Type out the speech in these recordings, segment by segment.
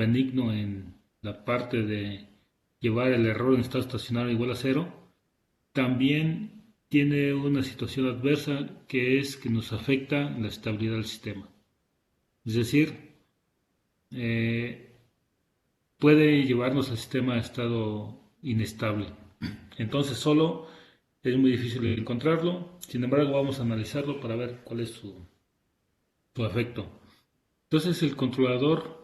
benigno en la parte de llevar el error en estado estacionario igual a cero, también tiene una situación adversa que es que nos afecta la estabilidad del sistema. Es decir, eh, puede llevarnos al sistema a estado inestable. Entonces solo es muy difícil encontrarlo. Sin embargo, vamos a analizarlo para ver cuál es su efecto. Entonces el controlador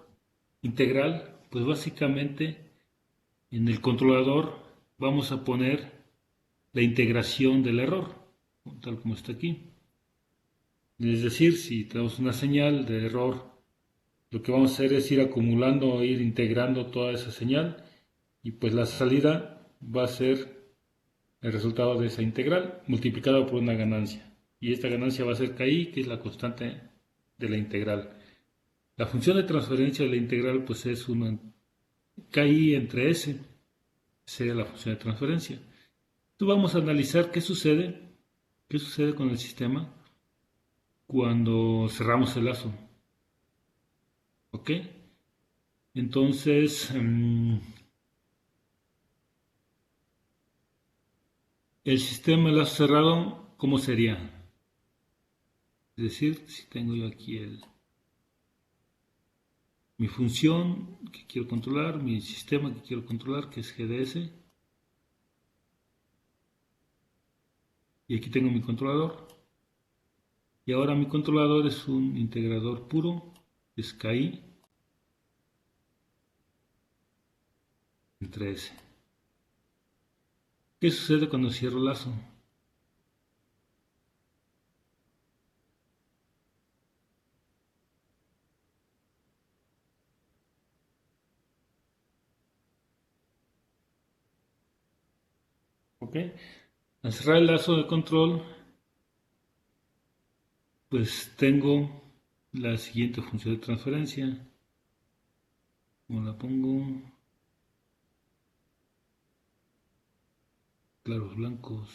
integral, pues básicamente en el controlador vamos a poner la integración del error, tal como está aquí. Es decir, si tenemos una señal de error, lo que vamos a hacer es ir acumulando, ir integrando toda esa señal y pues la salida va a ser el resultado de esa integral multiplicado por una ganancia. Y esta ganancia va a ser KI, que es la constante de la integral. La función de transferencia de la integral pues es una KI entre S, sería la función de transferencia. Entonces vamos a analizar qué sucede con el sistema cuando cerramos el lazo. ¿Ok? Entonces, el sistema de lazo cerrado, ¿cómo sería? Es decir, si tengo yo aquí mi función que quiero controlar, mi sistema que quiero controlar, que es GDS, y aquí tengo mi controlador. Y ahora mi controlador es un integrador puro, es KI entre S. ¿Qué sucede cuando cierro el lazo? ¿Ok? Al cerrar el lazo de control, pues tengo la siguiente función de transferencia. Como la pongo, claros blancos,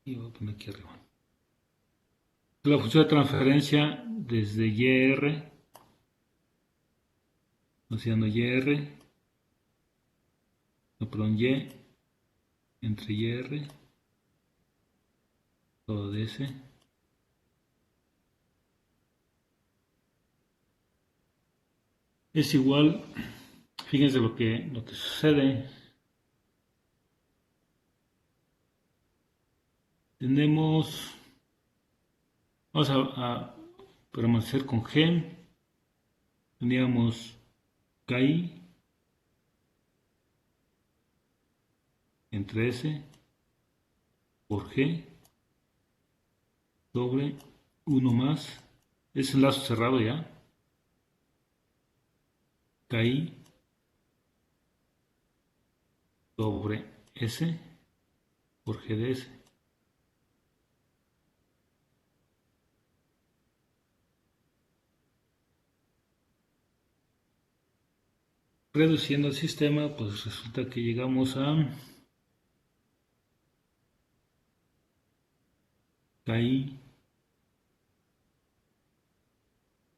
y voy a poner aquí arriba. La función de transferencia desde YR, haciendo YR, no, perdón, Y, entre YR, todo de S, es igual, fíjense lo que sucede. Tenemos, vamos a permanecer con G, teníamos KI entre S por G sobre 1 más, es el lazo cerrado ya, KI sobre S por GDS. Reduciendo el sistema, pues resulta que llegamos a KI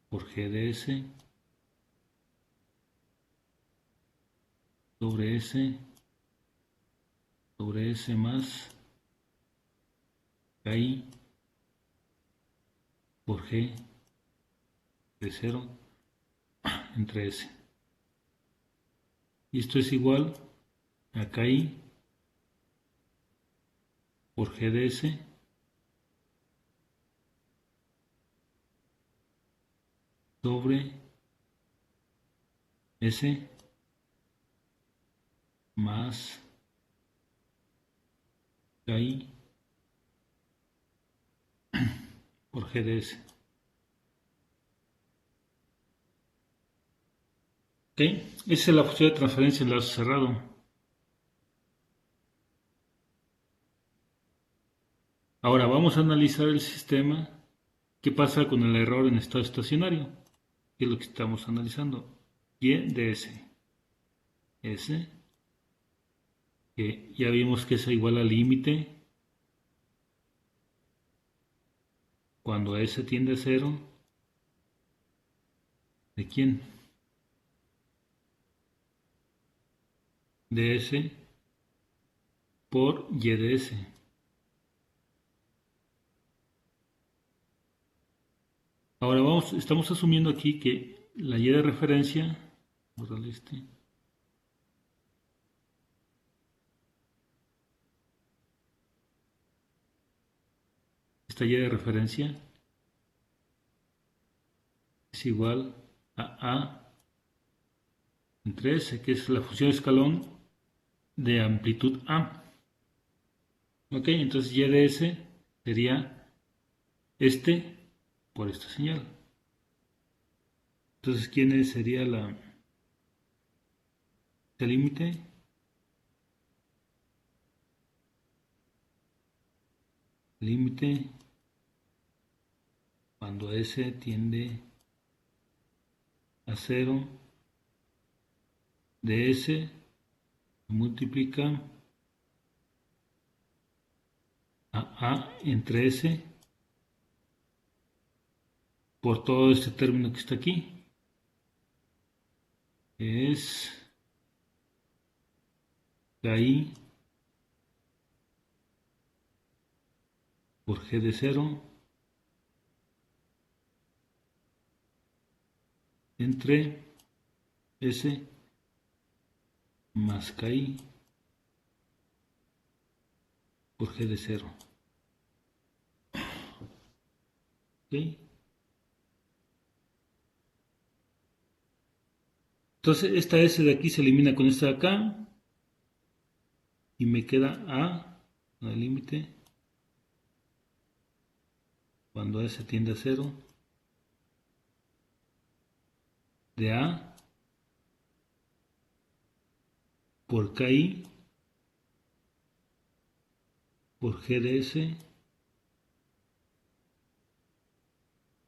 por GDS sobre S más KI por G de 0 entre S. Y esto es igual a KI por GDS sobre S más KI por GDS. ¿Ok? Esa es la función de transferencia en lazo cerrado. Ahora vamos a analizar el sistema. ¿Qué pasa con el error en estado estacionario? Que es lo que estamos analizando. Y de S. S, que ya vimos que es igual al límite cuando S tiende a 0 ¿De quién? De S por Y de S. Ahora estamos asumiendo aquí que la Y de referencia, borrarle esta Y de referencia es igual a entre S, que es la función de escalón de amplitud A. Ok, entonces Y de S sería este por esta señal. Entonces, ¿quién sería el límite? Límite cuando S tiende a 0 de S multiplica a entre S por todo este término que está aquí. Es KI por G de 0 entre S más KI por G de 0. ¿Okay? Entonces esta S de aquí se elimina con esta de acá y me queda A, el límite, cuando S tiende a 0, de A por KI por G de S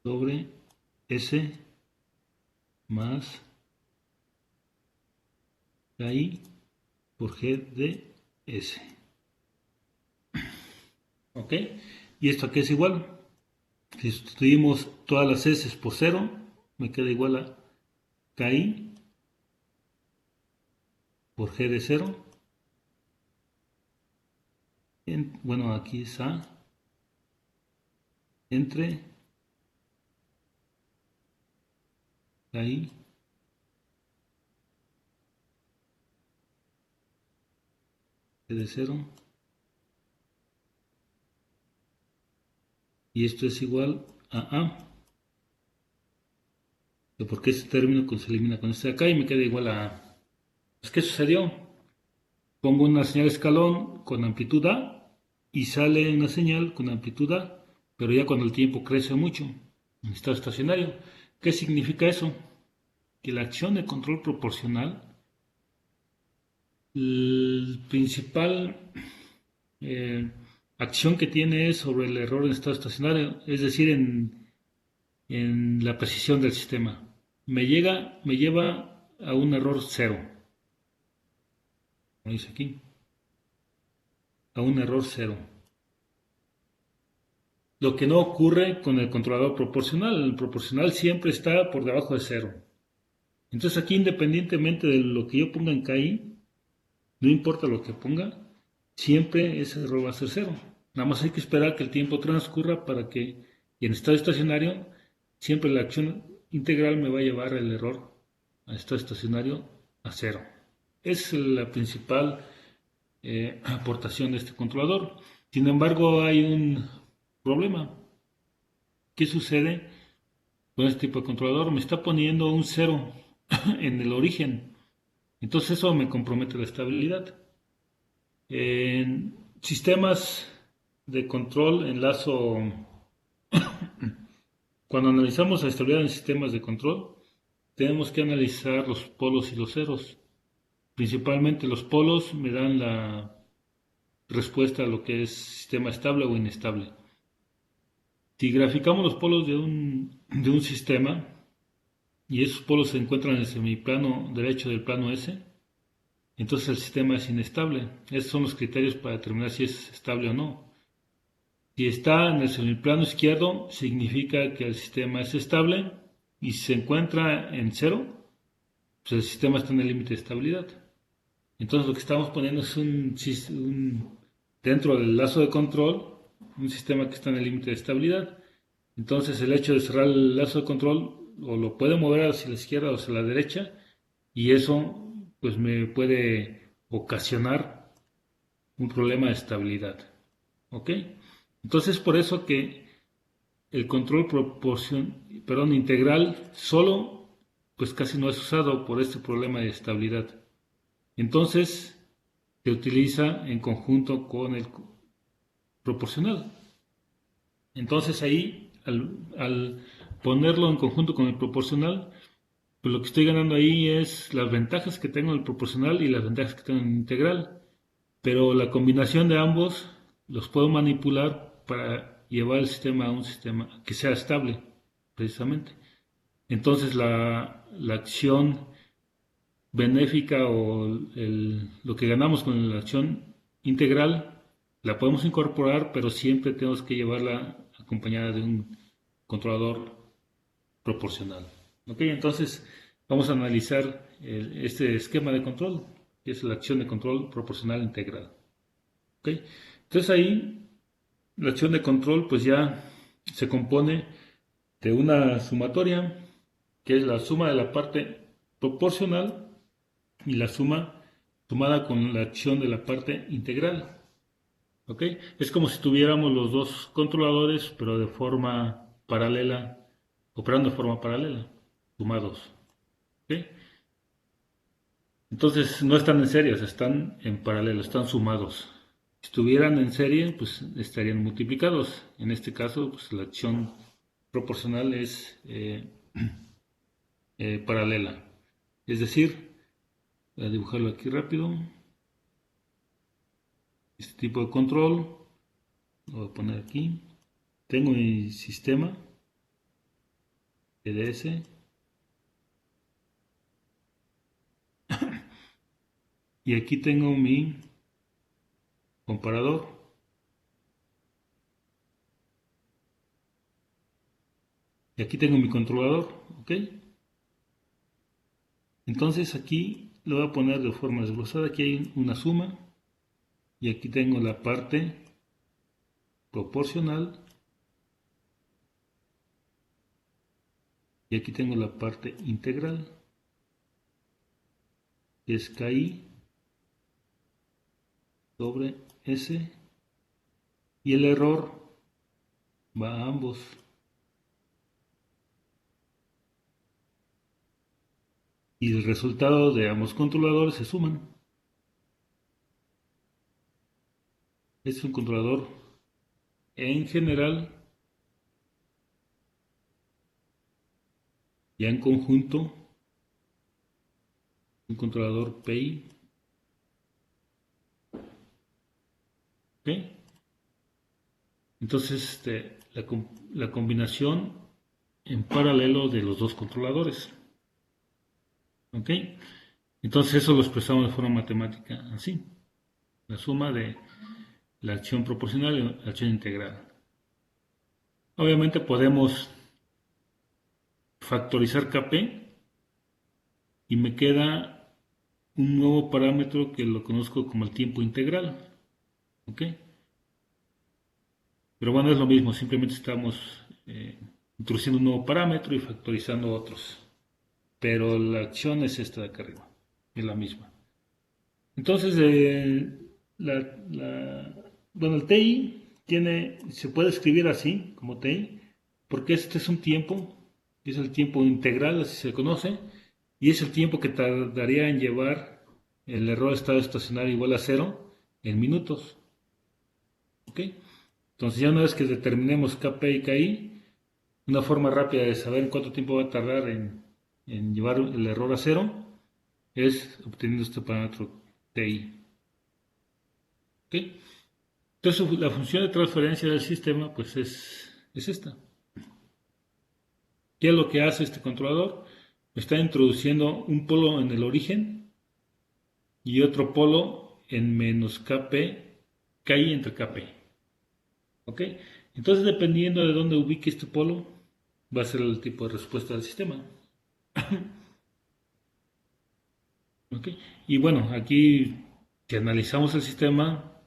sobre S más KI por G de S. ¿Ok? ¿Y esto aquí es igual? Si sustituimos todas las S por 0, me queda igual a KI por G de 0. Bueno, aquí es A entre KI G de 0. Y esto es igual a A. Porque este término se elimina con este de acá y me queda igual a A. Pues, ¿qué sucedió? Pongo una señal escalón con amplitud A y sale una señal con amplitud A, pero ya cuando el tiempo crece mucho, en estado estacionario. ¿Qué significa eso? Que la acción de control proporcional, la principal acción que tiene es sobre el error en estado estacionario, es decir, en la precisión del sistema. Me lleva a un error cero, como dice aquí, a un error cero. Lo que no ocurre con el controlador proporcional. El proporcional siempre está por debajo de cero. Entonces aquí, independientemente de lo que yo ponga en KI, no importa lo que ponga, siempre ese error va a ser cero. Nada más hay que esperar que el tiempo transcurra para que, y en estado estacionario, siempre la acción integral me va a llevar el error a estado estacionario a cero. Es la principal aportación de este controlador. Sin embargo, hay un problema. ¿Qué sucede con este tipo de controlador? Me está poniendo un cero en el origen. Entonces eso me compromete la estabilidad. En sistemas de control, cuando analizamos la estabilidad en sistemas de control, tenemos que analizar los polos y los ceros. Principalmente los polos me dan la respuesta a lo que es sistema estable o inestable. Si graficamos los polos de un sistema y esos polos se encuentran en el semiplano derecho del plano S, entonces el sistema es inestable. Esos son los criterios para determinar si es estable o no. Si está en el semiplano izquierdo, significa que el sistema es estable y se encuentra en 0, pues el sistema está en el límite de estabilidad. Entonces lo que estamos poniendo es dentro del lazo de control, un sistema que está en el límite de estabilidad. Entonces el hecho de cerrar el lazo de control o lo puede mover hacia la izquierda o hacia la derecha, y eso pues me puede ocasionar un problema de estabilidad. ¿Ok? Entonces por eso que el control integral solo pues casi no es usado por este problema de estabilidad. Entonces se utiliza en conjunto con el proporcional. Entonces ahí, al ponerlo en conjunto con el proporcional, pues lo que estoy ganando ahí es las ventajas que tengo en el proporcional y las ventajas que tengo en el integral. Pero la combinación de ambos los puedo manipular para llevar el sistema a un sistema que sea estable, precisamente. Entonces la acción benéfica o lo que ganamos con la acción integral la podemos incorporar, pero siempre tenemos que llevarla acompañada de un controlador proporcional. ¿Ok? Entonces vamos a analizar este esquema de control, que es la acción de control proporcional integral. ¿Ok? Entonces ahí la acción de control pues ya se compone de una sumatoria, que es la suma de la parte proporcional y la sumada con la acción de la parte integral. ¿Ok? Es como si tuviéramos los dos controladores, pero de forma paralela, operando de forma paralela, sumados. ¿Ok? Entonces no están en serie, están en paralelo, están sumados. Si estuvieran en serie, pues estarían multiplicados. En este caso, pues la acción proporcional es paralela. Es decir, voy a dibujarlo aquí rápido. Este tipo de control, lo voy a poner aquí. Tengo mi sistema EDS y aquí tengo mi comparador. Y aquí tengo mi controlador, ¿ok? Entonces aquí lo voy a poner de forma desglosada. Aquí hay una suma y aquí tengo la parte proporcional y aquí tengo la parte integral, que es KI sobre S, y el error va a ambos. Y el resultado de ambos controladores se suman. Es un controlador en general, ya en conjunto, un controlador PI. ¿Ok? Entonces la combinación en paralelo de los dos controladores. ¿Ok? Entonces eso lo expresamos de forma matemática así. La suma de la acción proporcional y la acción integral. Obviamente podemos factorizar Kp y me queda un nuevo parámetro que lo conozco como el tiempo integral. ¿Ok? Pero bueno, es lo mismo, simplemente estamos introduciendo un nuevo parámetro y factorizando otros. Pero la acción es esta de acá arriba, es la misma. Entonces, bueno, el TI se puede escribir así, como TI, porque este es un tiempo, es el tiempo integral, así se conoce, y es el tiempo que tardaría en llevar el error de estado estacionario igual a 0 en minutos. ¿Ok? Entonces ya una vez que determinemos Kp y Ki, una forma rápida de saber cuánto tiempo va a tardar en llevar el error a 0 es obteniendo este parámetro TI. ¿Okay? Entonces la función de transferencia del sistema pues es esta. ¿Qué es lo que hace este controlador? Está introduciendo un polo en el origen y otro polo en menos Kp, Ki entre Kp. ¿Ok? Entonces dependiendo de dónde ubique este polo, va a ser el tipo de respuesta del sistema. ¿Ok? Y bueno, aquí si analizamos el sistema,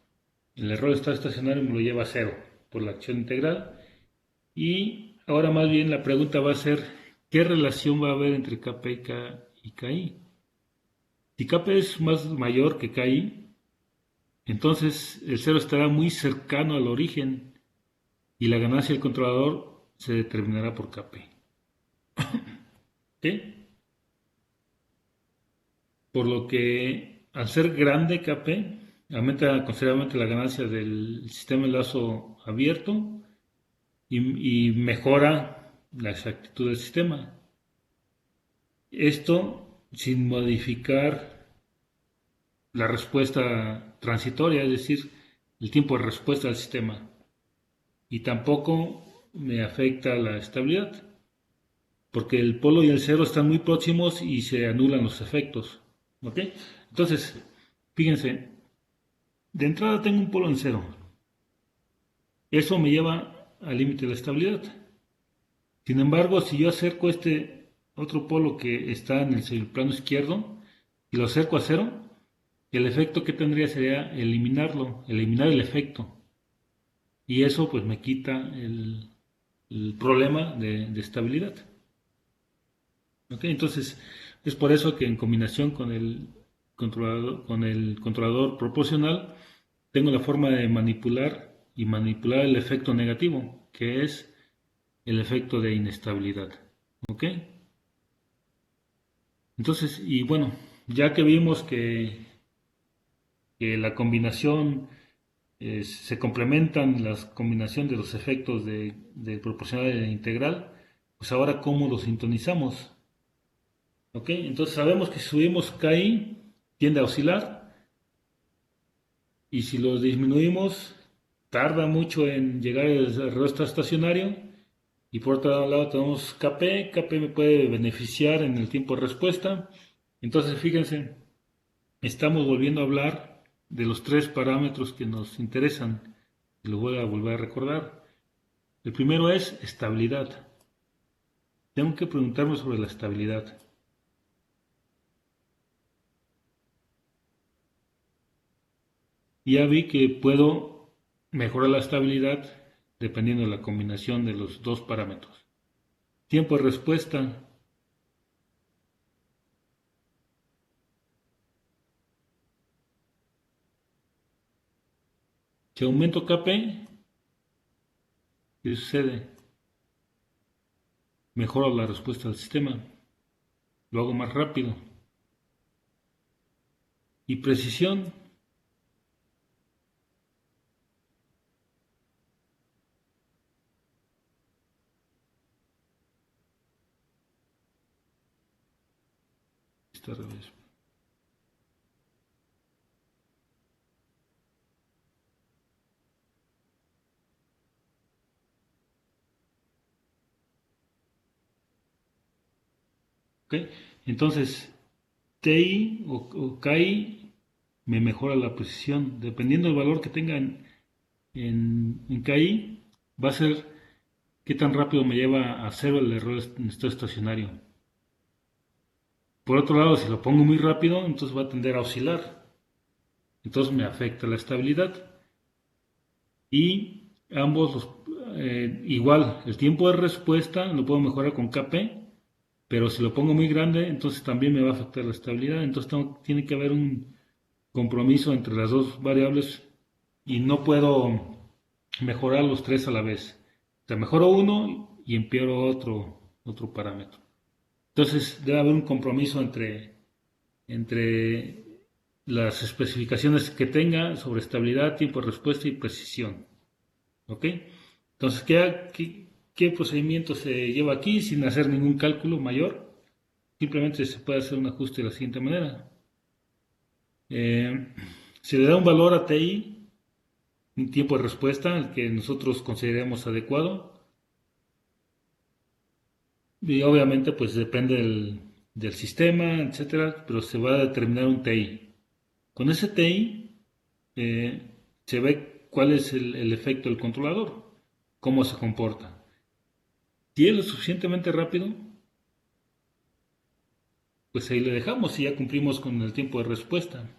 el error de estado estacionario me lo lleva a cero por la acción integral. Y ahora más bien la pregunta va a ser, ¿qué relación va a haber entre Kp y Ki? Si Kp es más mayor que Ki, entonces el cero estará muy cercano al origen y la ganancia del controlador se determinará por Kp. ¿Ok? Por lo que al ser grande Kp, aumenta considerablemente la ganancia del sistema de lazo abierto y mejora la exactitud del sistema. Esto sin modificar la respuesta transitoria, es decir, el tiempo de respuesta del sistema. Y tampoco me afecta la estabilidad, porque el polo y el cero están muy próximos y se anulan los efectos. ¿Ok? Entonces, fíjense, de entrada tengo un polo en cero. Eso me lleva al límite de la estabilidad. Sin embargo, si yo acerco este otro polo que está en el plano izquierdo y lo acerco a cero, el efecto que tendría sería eliminarlo, eliminar el efecto. Y eso pues me quita el problema de estabilidad. ¿Ok? Entonces, es por eso que en combinación con el controlador proporcional, tengo la forma de manipular el efecto negativo, que es el efecto de inestabilidad. ¿Ok? Entonces, y bueno, ya que vimos que la combinación se complementan la combinación de los efectos de proporcional e integral, pues ahora cómo los sintonizamos. ¿Ok? Entonces sabemos que si subimos KI tiende a oscilar y si lo disminuimos tarda mucho en llegar al rostro estacionario y por otro lado tenemos KP me puede beneficiar en el tiempo de respuesta. Entonces fíjense, estamos volviendo a hablar de los tres parámetros que nos interesan. Lo voy a volver a recordar. El primero es estabilidad. Tengo que preguntarme sobre la estabilidad. Ya vi que puedo mejorar la estabilidad dependiendo de la combinación de los dos parámetros. Tiempo de respuesta. Si aumento Kp, ¿qué sucede? Mejoro la respuesta del sistema. Lo hago más rápido. Y precisión. Está al revés. ¿Ok? Entonces, TI o KI me mejora la precisión. Dependiendo del valor que tenga en KI, va a ser qué tan rápido me lleva a cero el error en estado estacionario. Por otro lado, si lo pongo muy rápido, entonces va a tender a oscilar. Entonces me afecta la estabilidad. Y igual, el tiempo de respuesta lo puedo mejorar con KP, pero si lo pongo muy grande, entonces también me va a afectar la estabilidad. Entonces tiene que haber un compromiso entre las dos variables y no puedo mejorar los tres a la vez. O sea, mejoro uno y empeoro otro parámetro. Entonces debe haber un compromiso entre las especificaciones que tenga sobre estabilidad, tiempo de respuesta y precisión. ¿Ok? Entonces, ¿qué procedimiento se lleva aquí sin hacer ningún cálculo mayor? Simplemente se puede hacer un ajuste de la siguiente manera. Se le da un valor a TI, un tiempo de respuesta, el que nosotros consideremos adecuado. Y obviamente, pues depende del sistema, etcétera, pero se va a determinar un TI. Con ese TI se ve cuál es el efecto del controlador, cómo se comporta. Si es lo suficientemente rápido, pues ahí le dejamos y ya cumplimos con el tiempo de respuesta.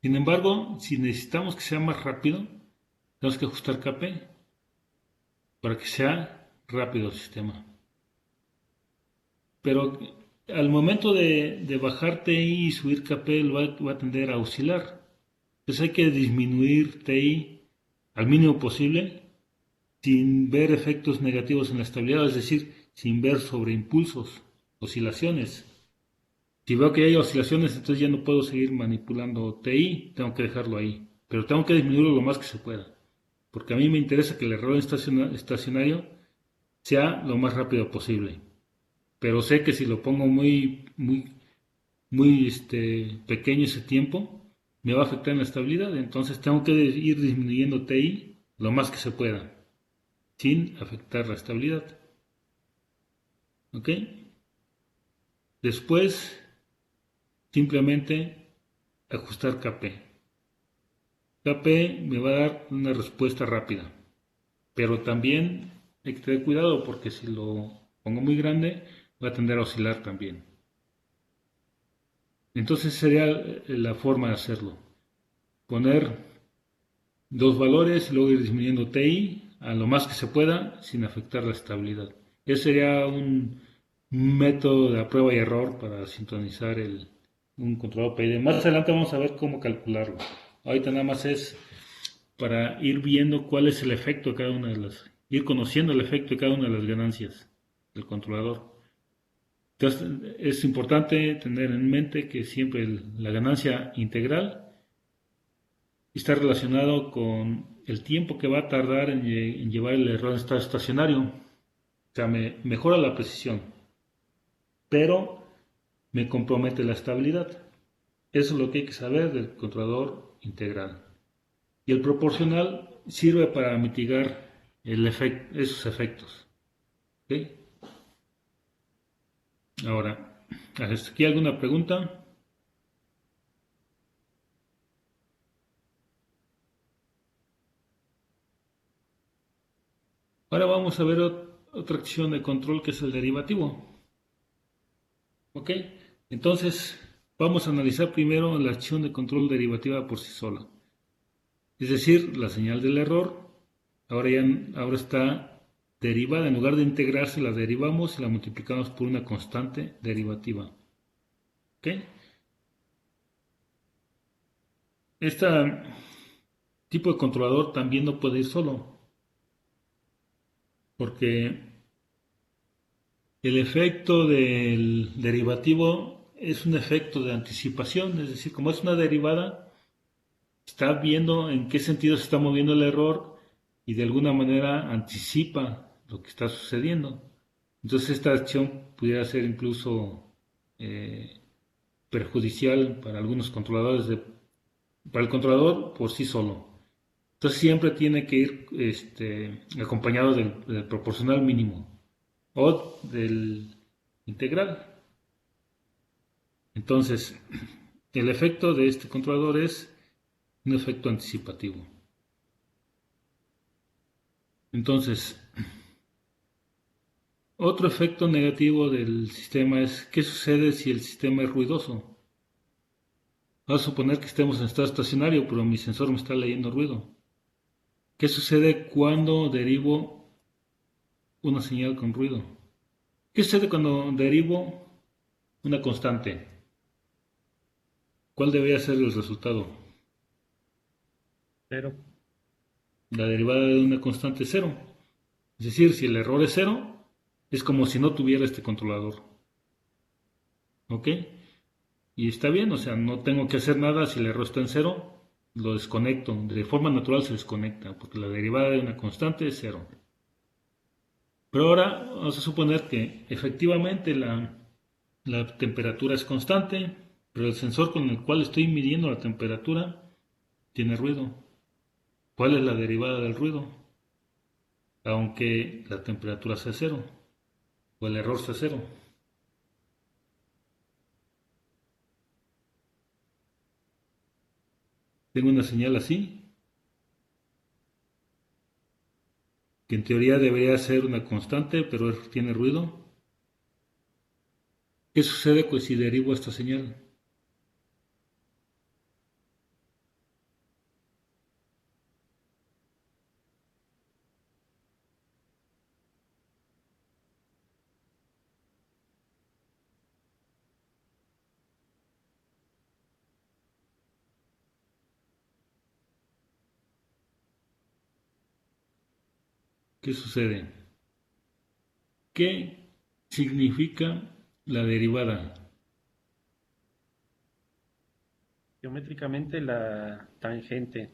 Sin embargo, si necesitamos que sea más rápido, tenemos que ajustar KP para que sea rápido el sistema. Pero al momento de bajar TI y subir KP va a tender a oscilar. Entonces hay que disminuir TI al mínimo posible sin ver efectos negativos en la estabilidad, es decir, sin ver sobreimpulsos, oscilaciones. Si veo que hay oscilaciones, entonces ya no puedo seguir manipulando TI, tengo que dejarlo ahí. Pero tengo que disminuirlo lo más que se pueda. Porque a mí me interesa que el error estacionario sea lo más rápido posible. Pero sé que si lo pongo muy pequeño ese tiempo, me va a afectar en la estabilidad. Entonces tengo que ir disminuyendo TI lo más que se pueda, sin afectar la estabilidad. ¿Ok? Después, simplemente ajustar KP. KP me va a dar una respuesta rápida, pero también hay que tener cuidado porque si lo pongo muy grande va a tender a oscilar también. Entonces sería la forma de hacerlo. Poner dos valores y luego ir disminuyendo TI a lo más que se pueda sin afectar la estabilidad. Ese sería un método de prueba y error para sintonizar un controlador PID. Más adelante vamos a ver cómo calcularlo. Ahorita nada más es para ir viendo cuál es el efecto de cada una de las, ir conociendo el efecto de cada una de las ganancias del controlador. Entonces es importante tener en mente que siempre la ganancia integral está relacionado con el tiempo que va a tardar en llevar el error en estado estacionario. O sea, mejora la precisión, pero me compromete la estabilidad. Eso es lo que hay que saber del controlador integral. Y el proporcional sirve para mitigar esos efectos. ¿Ok? Ahora, ¿hasta aquí alguna pregunta? Ahora vamos a ver otra acción de control que es el derivativo. ¿Ok? Entonces, vamos a analizar primero la acción de control derivativa por sí sola. Es decir, la señal del error ahora está derivada. En lugar de integrarse, la derivamos y la multiplicamos por una constante derivativa. ¿Ok? Este tipo de controlador también no puede ir solo, porque el efecto del derivativo es un efecto de anticipación, es decir, como es una derivada, está viendo en qué sentido se está moviendo el error y de alguna manera anticipa lo que está sucediendo. Entonces esta acción pudiera ser incluso eh, perjudicial para algunos controladores, para el controlador por sí solo. Entonces siempre tiene que ir acompañado del proporcional mínimo o del integral. Entonces, el efecto de este controlador es un efecto anticipativo. Entonces, otro efecto negativo del sistema es qué sucede si el sistema es ruidoso. Vamos a suponer que estemos en estado estacionario, pero mi sensor me está leyendo ruido. ¿Qué sucede cuando derivo una señal con ruido? ¿Qué sucede cuando derivo una constante? ¿Cuál debería ser el resultado? Cero. La derivada de una constante es cero. Es decir, si el error es cero, es como si no tuviera este controlador. ¿Ok? Y está bien, o sea, no tengo que hacer nada si el error está en cero, lo desconecto. De forma natural se desconecta, porque la derivada de una constante es cero. Pero ahora vamos a suponer que efectivamente la temperatura es constante, pero el sensor con el cual estoy midiendo la temperatura tiene ruido. ¿Cuál es la derivada del ruido? Aunque la temperatura sea cero o el error sea cero. Tengo una señal así. que en teoría debería ser una constante, pero tiene ruido. ¿Qué sucede pues si derivo esta señal? ¿Qué sucede? ¿Qué significa la derivada? Geométricamente la tangente.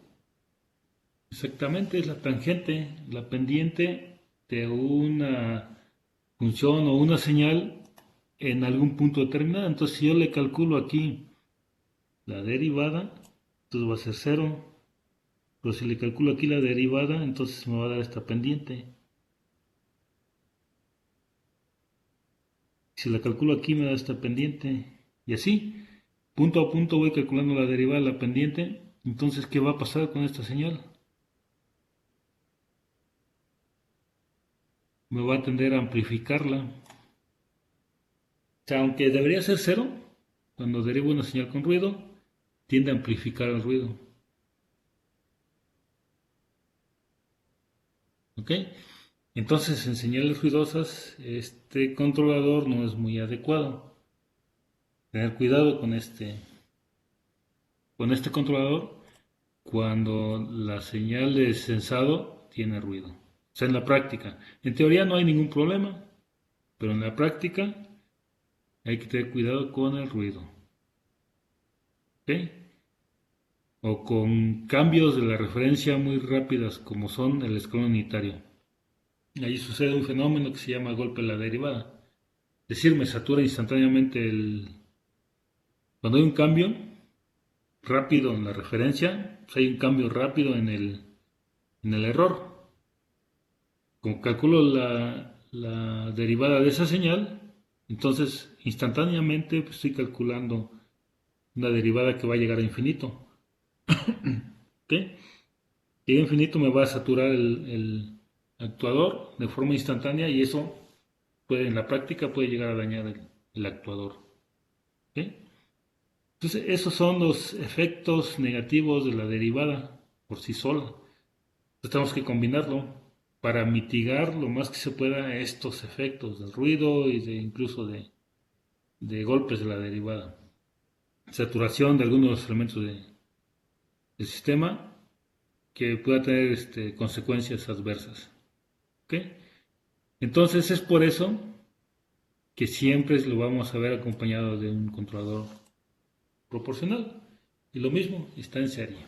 Exactamente, es la tangente, la pendiente de una función o una señal en algún punto determinado. Entonces, si yo le calculo aquí la derivada, entonces va a ser cero. Pero si le calculo aquí la derivada, entonces me va a dar esta pendiente. Si la calculo aquí, me da esta pendiente. Y así, punto a punto voy calculando la derivada de la pendiente. Entonces, ¿qué va a pasar con esta señal? Me va a tender a amplificarla. O sea, aunque debería ser cero, cuando derivo una señal con ruido, tiende a amplificar el ruido. ¿Ok? Entonces, en señales ruidosas, este controlador no es muy adecuado. Tener cuidado con este controlador cuando la señal de sensado tiene ruido. O sea, en la práctica. En teoría no hay ningún problema, pero en la práctica hay que tener cuidado con el ruido. ¿Ok? O con cambios de la referencia muy rápidas como son el escalón unitario. Ahí sucede un fenómeno que se llama golpe de la derivada. Es decir, me satura instantáneamente el... Cuando hay un cambio rápido en la referencia, pues hay un cambio rápido en el error. Como calculo la derivada de esa señal, entonces instantáneamente pues, estoy calculando una derivada que va a llegar a infinito. ¿Ok? Llega a infinito me va a saturar el actuador de forma instantánea y eso puede en la práctica puede llegar a dañar el actuador. ¿Ok? Entonces esos son los efectos negativos de la derivada por sí sola. Entonces tenemos que combinarlo para mitigar lo más que se pueda estos efectos del ruido y incluso de golpes de la derivada. Saturación de algunos de los elementos del sistema que pueda tener consecuencias adversas. ¿Ok? Entonces es por eso que siempre lo vamos a ver acompañado de un controlador proporcional. Y lo mismo está en serie.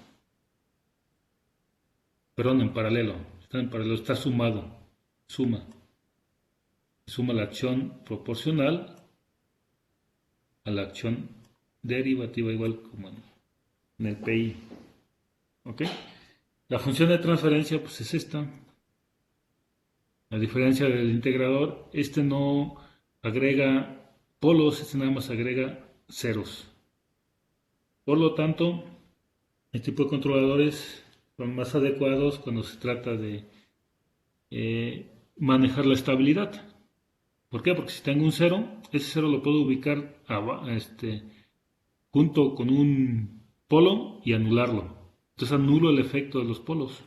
Perdón, en paralelo. Está en paralelo, está sumado. Suma. Suma la acción proporcional a la acción derivativa igual como en el PI. ¿Ok? La función de transferencia pues es esta. A diferencia del integrador, este no agrega polos, este nada más agrega ceros. Por lo tanto, este tipo de controladores son más adecuados cuando se trata de manejar la estabilidad. ¿Por qué? Porque si tengo un cero, ese cero lo puedo ubicar junto con un polo y anularlo. Entonces anulo el efecto de los polos.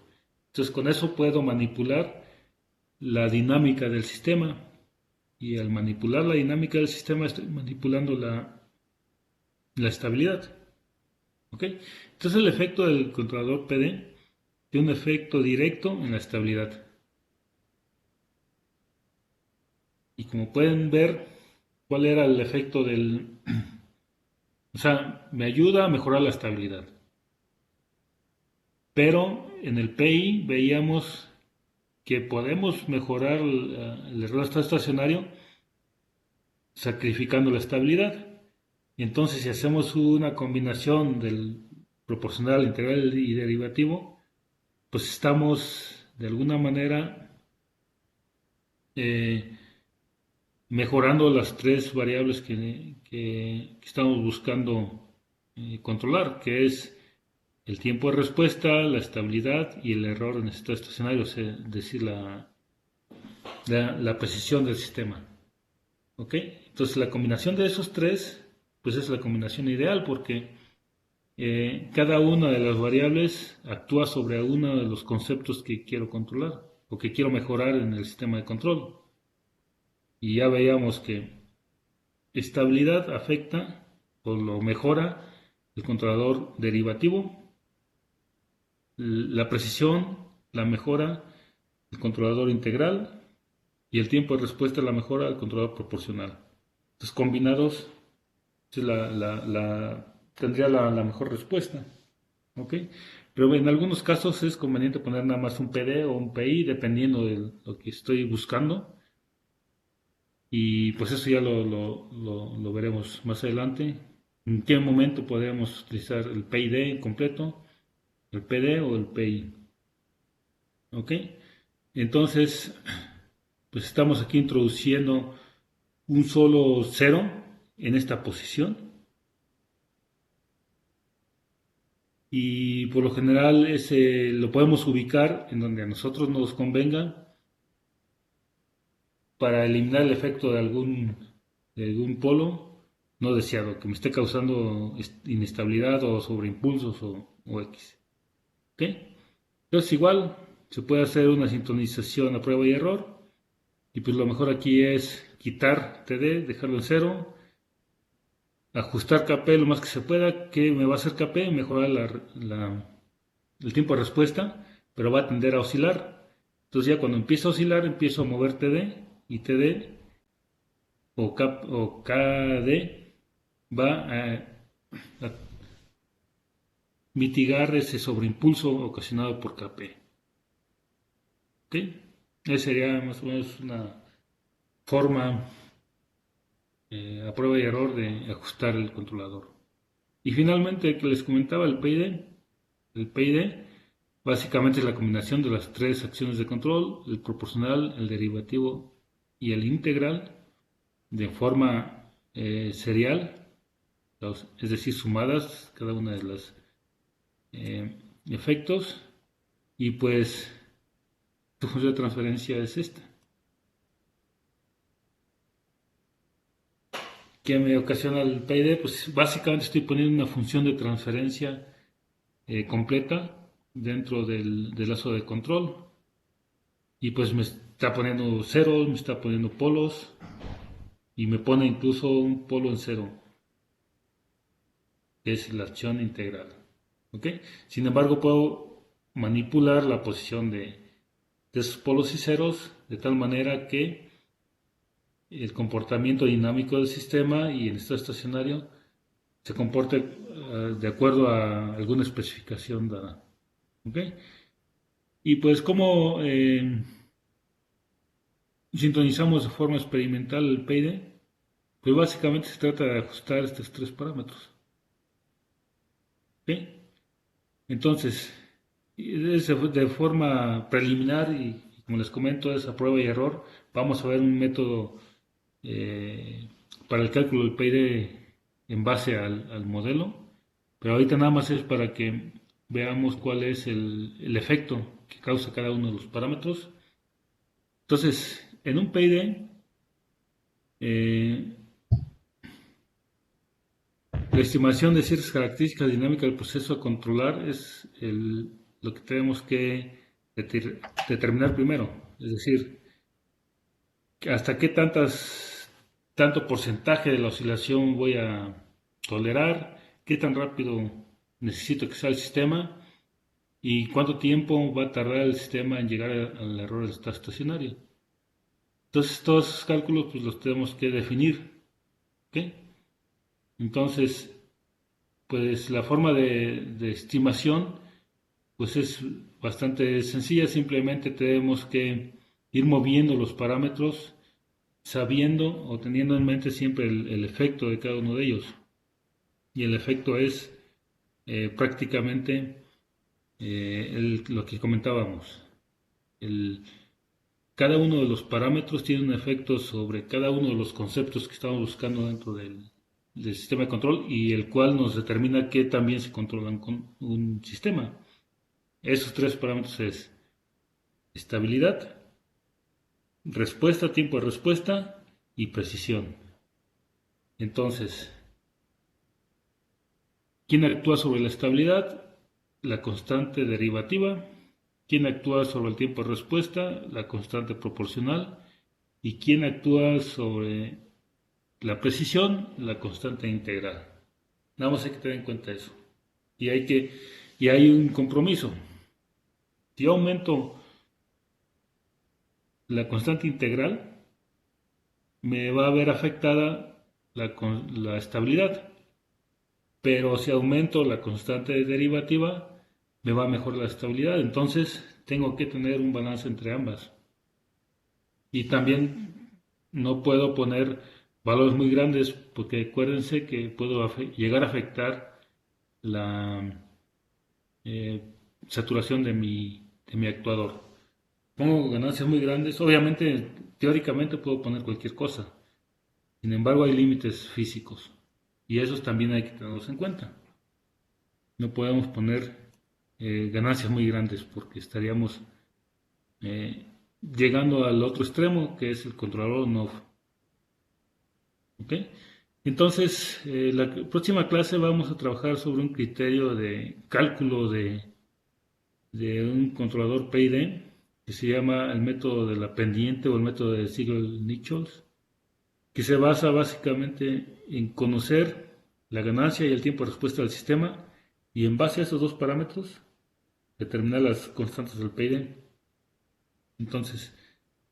Entonces con eso puedo manipular la dinámica del sistema. Y al manipular la dinámica del sistema estoy manipulando la estabilidad. ¿Ok? Entonces el efecto del controlador PD tiene un efecto directo en la estabilidad. Y como pueden ver, ¿cuál era el efecto del... O sea, me ayuda a mejorar la estabilidad. Pero en el PI veíamos que podemos mejorar el error estacionario sacrificando la estabilidad. Y entonces si hacemos una combinación del proporcional, integral y derivativo, pues estamos de alguna manera eh, mejorando las tres variables que estamos buscando controlar, que es el tiempo de respuesta, la estabilidad y el error en estado estacionario, es decir, la precisión del sistema. ¿Ok? Entonces la combinación de esos tres, pues es la combinación ideal porque cada una de las variables actúa sobre uno de los conceptos que quiero controlar o que quiero mejorar en el sistema de control. Y ya veíamos que estabilidad afecta o lo mejora el controlador derivativo, la precisión la mejora el controlador integral y el tiempo de respuesta la mejora el controlador proporcional. Entonces combinados tendría la mejor respuesta. ¿Ok? Pero en algunos casos es conveniente poner nada más un PD o un PI dependiendo de lo que estoy buscando. Y pues eso ya lo veremos más adelante. ¿En qué momento podemos utilizar el PID completo, el PD o el PI? ¿Ok? Entonces, pues estamos aquí introduciendo un solo cero en esta posición. Y por lo general ese lo podemos ubicar en donde a nosotros nos convenga para eliminar el efecto de algún polo no deseado que me esté causando inestabilidad o sobreimpulsos o X. ¿Ok? Entonces igual se puede hacer una sintonización a prueba y error y pues lo mejor aquí es quitar TD, dejarlo en cero, ajustar KP lo más que se pueda, que me va a hacer KP, mejorar el tiempo de respuesta, pero va a tender a oscilar. Entonces ya cuando empieza a oscilar empiezo a mover TD y TD o KD va a mitigar ese sobreimpulso ocasionado por KP. ¿Ok? Esa sería más o menos una forma a prueba y error de ajustar el controlador. Y finalmente, el que les comentaba, el PID básicamente es la combinación de las tres acciones de control, el proporcional, el derivativo y el integral, de forma serial, es decir, sumadas cada una de los efectos, y pues tu función de transferencia es esta. ¿Qué me ocasiona el PID? Pues básicamente estoy poniendo una función de transferencia completa dentro del lazo de control y pues me está poniendo ceros, me está poniendo polos y me pone incluso un polo en cero, que es la acción integral. ¿Ok? Sin embargo, puedo manipular la posición de esos polos y ceros de tal manera que el comportamiento dinámico del sistema y el estado estacionario se comporte de acuerdo a alguna especificación dada. ¿Ok? Y pues como sintonizamos de forma experimental el PID, pues básicamente se trata de ajustar estos tres parámetros. ¿Ok? Entonces, de forma preliminar y como les comento es a prueba y error, vamos a ver un método eh, para el cálculo del PID en base al modelo, pero ahorita nada más es para que veamos cuál es el efecto que causa cada uno de los parámetros. Entonces, en un PID, la estimación de ciertas características dinámicas del proceso a controlar es lo que tenemos que determinar primero, es decir, hasta qué tanto porcentaje de la oscilación voy a tolerar, qué tan rápido necesito que sea el sistema y cuánto tiempo va a tardar el sistema en llegar al error del estado estacionario. Entonces todos esos cálculos pues los tenemos que definir. ¿Ok? Entonces, pues la forma de estimación pues es bastante sencilla, simplemente tenemos que ir moviendo los parámetros sabiendo o teniendo en mente siempre el efecto de cada uno de ellos. Y el efecto es prácticamente lo que comentábamos. Cada uno de los parámetros tiene un efecto sobre cada uno de los conceptos que estamos buscando dentro del sistema de control y el cual nos determina que también se controlan con un sistema. Esos tres parámetros es estabilidad, respuesta, tiempo de respuesta y precisión. Entonces, ¿quién actúa sobre la estabilidad? La constante derivativa. ¿Quién actúa sobre el tiempo de respuesta? La constante proporcional. ¿Y quién actúa sobre la precisión? La constante integral. Nada más hay que tener en cuenta eso. Y hay un compromiso. Si yo aumento la constante integral, me va a ver afectada la estabilidad. Pero si aumento la constante derivativa, me va a mejorar la estabilidad. Entonces, tengo que tener un balance entre ambas. Y también no puedo poner valores muy grandes porque acuérdense que puedo llegar a afectar la eh, saturación de mi actuador. Pongo ganancias muy grandes, obviamente teóricamente puedo poner cualquier cosa, sin embargo hay límites físicos y esos también hay que tenerlos en cuenta. No podemos poner ganancias muy grandes porque estaríamos eh, llegando al otro extremo que es el controlador no. ¿Ok? Entonces, la próxima clase vamos a trabajar sobre un criterio de cálculo de un controlador PID que se llama el método de la pendiente o el método de Siegel-Nichols, que se basa básicamente en conocer la ganancia y el tiempo de respuesta del sistema y en base a esos dos parámetros determinar las constantes del PID. Entonces,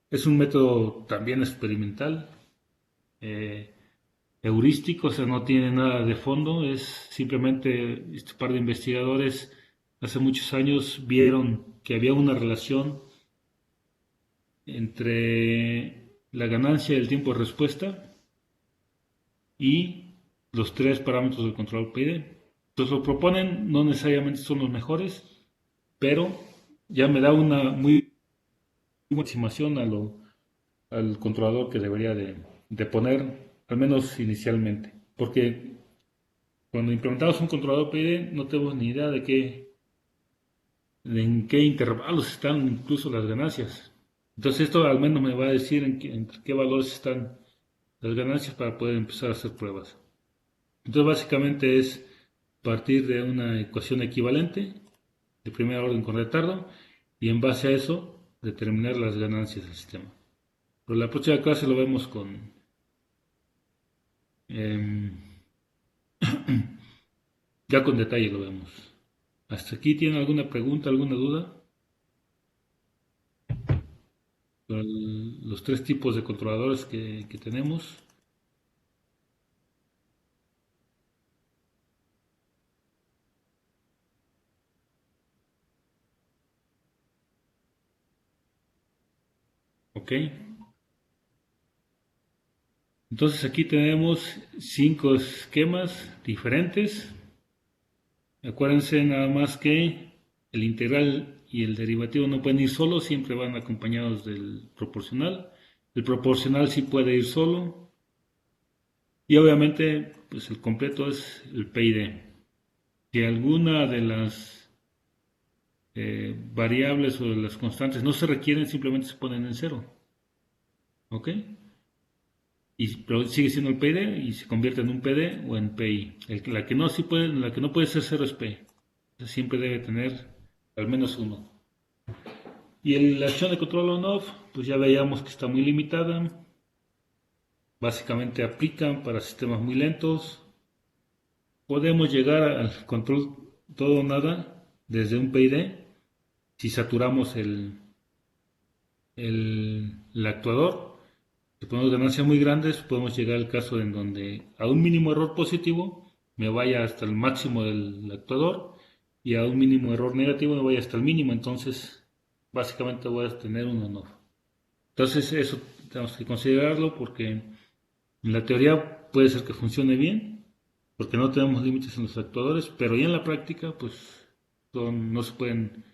es un método también experimental, eh, heurístico, o sea, no tiene nada de fondo, es simplemente este par de investigadores hace muchos años vieron que había una relación entre la ganancia del tiempo de respuesta y los tres parámetros del control PID. Entonces lo proponen, no necesariamente son los mejores, pero ya me da una muy buena estimación al controlador que debería de poner, al menos inicialmente. Porque cuando implementamos un controlador PID no tenemos ni idea de en qué intervalos están incluso las ganancias. Entonces esto al menos me va a decir entre qué valores están las ganancias para poder empezar a hacer pruebas. Entonces básicamente es partir de una ecuación equivalente de primera orden con retardo y en base a eso determinar las ganancias del sistema. Pero la próxima clase lo vemos eh, ya con detalle lo vemos. ¿Hasta aquí tienen alguna pregunta, alguna duda? Los tres tipos de controladores que tenemos. Ok. Entonces aquí tenemos 5 esquemas diferentes. Acuérdense nada más que el integral y el derivativo no pueden ir solos, siempre van acompañados del proporcional. El proporcional sí puede ir solo. Y obviamente, pues el completo es el PID. Si alguna de las variables o de las constantes no se requieren, simplemente se ponen en cero. ¿Ok? Pero sigue siendo el PD y se convierte en un PD o en PI. La que no puede ser cero es P. Siempre debe tener al menos uno. Y la acción de control on-off, pues ya veíamos que está muy limitada. Básicamente aplican para sistemas muy lentos. Podemos llegar al control todo o nada desde un PID si saturamos el actuador. Si ponemos ganancias muy grandes, podemos llegar al caso en donde a un mínimo error positivo me vaya hasta el máximo del actuador y a un mínimo error negativo me vaya hasta el mínimo. Entonces, básicamente voy a tener un on-off. Entonces, eso tenemos que considerarlo porque en la teoría puede ser que funcione bien, porque no tenemos límites en los actuadores, pero ya en la práctica, pues no se pueden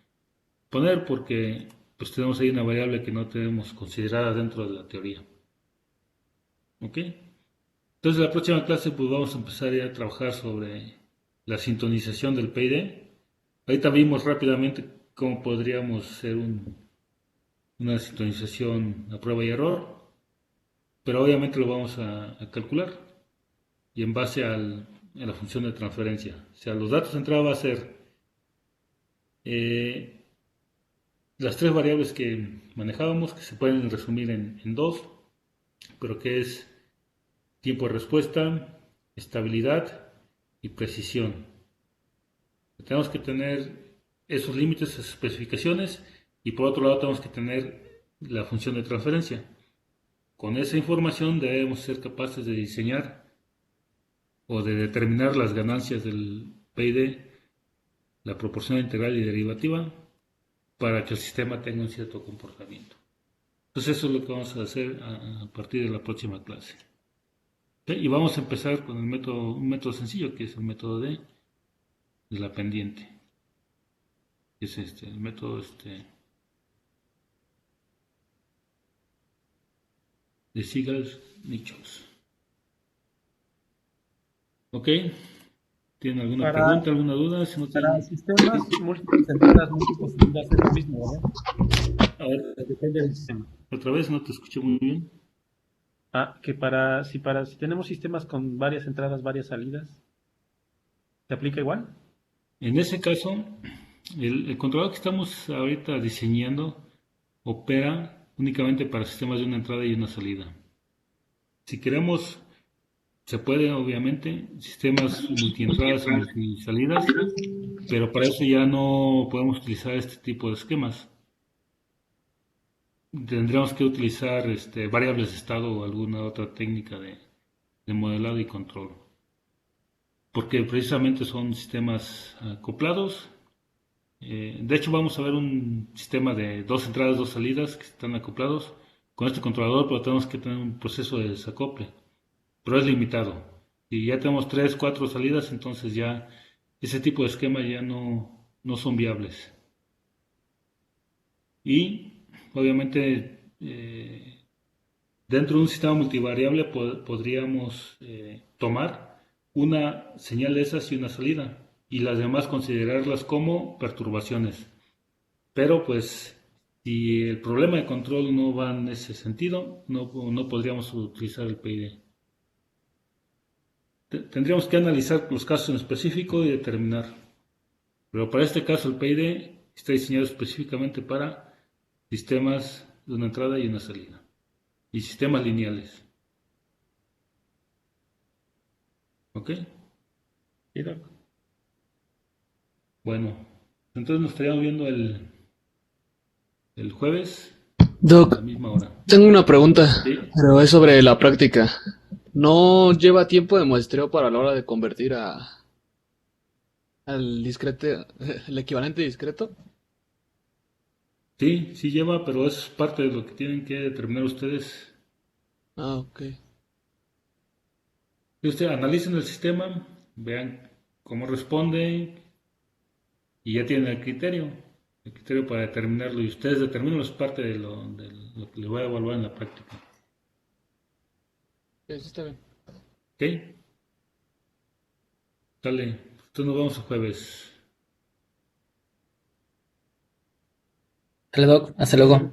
poner porque pues tenemos ahí una variable que no tenemos considerada dentro de la teoría. ¿Ok? Entonces, la próxima clase pues vamos a empezar ya a trabajar sobre la sintonización del PID. Ahorita vimos rápidamente cómo podríamos hacer una sintonización a prueba y error, pero obviamente lo vamos a calcular y en base a la función de transferencia. O sea, los datos de entrada va a ser eh, las tres variables que manejábamos, que se pueden resumir en dos, pero que es tiempo de respuesta, estabilidad y precisión. Tenemos que tener esos límites, esas especificaciones, y por otro lado tenemos que tener la función de transferencia. Con esa información debemos ser capaces de diseñar o de determinar las ganancias del PID, la proporción integral y derivativa, para que el sistema tenga un cierto comportamiento. Entonces eso es lo que vamos a hacer a partir de la próxima clase. ¿Ok? Y vamos a empezar con un método sencillo, que es el método de la pendiente. Es el método de Siegel-Nichols. ¿Ok? ¿Tienen alguna Para, pregunta, alguna duda? Si no para tienen... sistemas, múltiples entradas, múltiples salidas es lo mismo, ¿verdad? A ver, Depende del sistema. otra vez no te escuché muy bien. Que si tenemos sistemas con varias entradas, varias salidas, ¿se aplica igual? En ese caso, el controlador que estamos ahorita diseñando opera únicamente para sistemas de una entrada y una salida. Si queremos, se puede obviamente, sistemas multientradas o multisalidas, pero para eso ya no podemos utilizar este tipo de esquemas. Tendríamos que utilizar variables de estado o alguna otra técnica de modelado y control, porque precisamente son sistemas acoplados. De hecho, vamos a ver un sistema de dos entradas, dos salidas que están acoplados con este controlador, pero tenemos que tener un proceso de desacople, pero es limitado. Si ya tenemos tres, cuatro salidas, entonces ya ese tipo de esquema ya no son viables. Y obviamente dentro de un sistema multivariable podríamos tomar una señal de esas y una salida y las demás considerarlas como perturbaciones. Pero pues si el problema de control no va en ese sentido, no podríamos utilizar el PID. Tendríamos que analizar los casos en específico y determinar. Pero para este caso el PID está diseñado específicamente para sistemas de una entrada y una salida. Y sistemas lineales. ¿Ok? Sí, Doc. Bueno, entonces nos estaríamos viendo el jueves a la Doc, misma hora. tengo una pregunta, ¿Sí? pero es sobre la práctica. ¿No lleva tiempo de muestreo para la hora de convertir al discreto, el equivalente discreto? Sí, sí lleva, pero es parte de lo que tienen que determinar ustedes. Ah, ok. Y ustedes analicen el sistema, vean cómo responde y ya tienen el criterio para determinarlo. Y ustedes determinan es parte de lo que les voy a evaluar en la práctica. Sí, sí está bien. ¿Ok? Dale, entonces nos vemos el jueves. Dale, Doc, hasta luego.